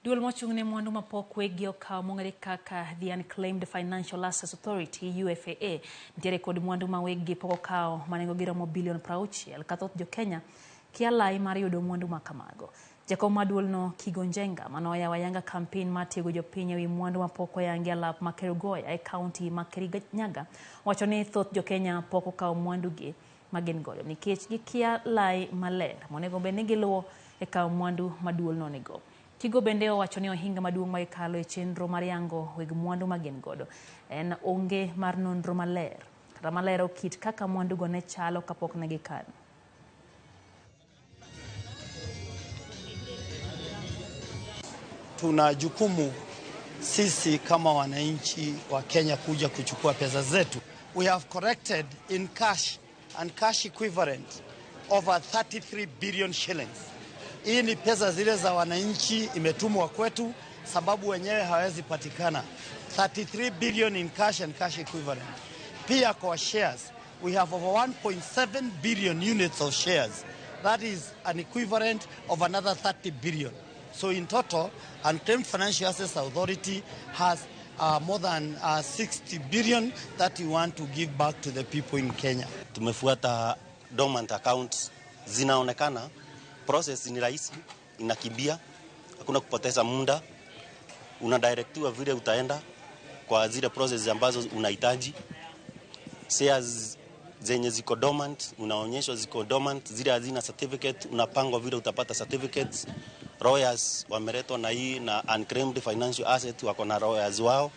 Dual mochungne mwandu mapok wegi okawo mong'ere kaka the Unclaimed Financial Assets Authority UFAA nitiere kod mwandu ma wegi pok okawo manengogi romo bilion 60 kathoth Jokenya kia lai mar yudo mwandu ma kamago. Jakom maduol no Kigonjenga manoyawo ayanga campaign mar tiego jopiny ewi mwandu mapok oyangi alap ma Kerugoya e kaunti ma Kirinyaga wacho ni thoth Jokenya pok okawo mwandugi ma gin godo nikech gikia lai maler monego bed ni giluwo e kawo mwandu maduol no nego. Kigo bende owacho ni ohinga maduong' ma ikalo e chenro mar yango weg mwandu ma gin godo en onge mar nonro maler kata malero kit kaka mwandu go ne chalo kapok ne gikano. Tuna jukumu sisi kama wananchi wa Kenya kuja kuchukua pesa zetu. We have collected in cash and cash equivalent over 33 billion shillings. Hii ni pesa zile za wananchi imetumwa kwetu sababu wenyewe hawezi patikana. 33 billion in cash and cash equivalent. Pia kwa shares, we have over 1.7 billion units of shares. That is an equivalent of another 30 billion. So in total, Unclaimed Financial Assets Authority has more than 60 billion that we want to give back to the people in Kenya. Tumefuata dormant accounts zinaonekana. Process ni rahisi, inakimbia, hakuna kupoteza muda. Unadirectiwa vile utaenda kwa zile processes ambazo unahitaji. Shares zenye ziko dormant, unaonyeshwa ziko dormant, zile hazina certificate, unapangwa vile utapata certificates. Lawyers wameletwa na hii na Unclaimed Financial Assets wako na lawyers wao.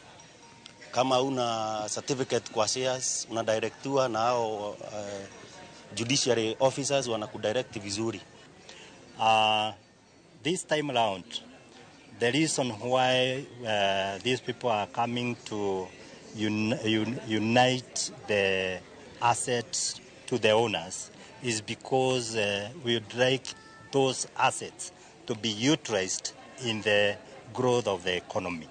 Kama una certificate kwa shares, unadirectiwa na hao judiciary officers wanakudirect vizuri. This time around, the reason why these people are coming to unite the assets to the owners is because we would like those assets to be utilized in the growth of the economy.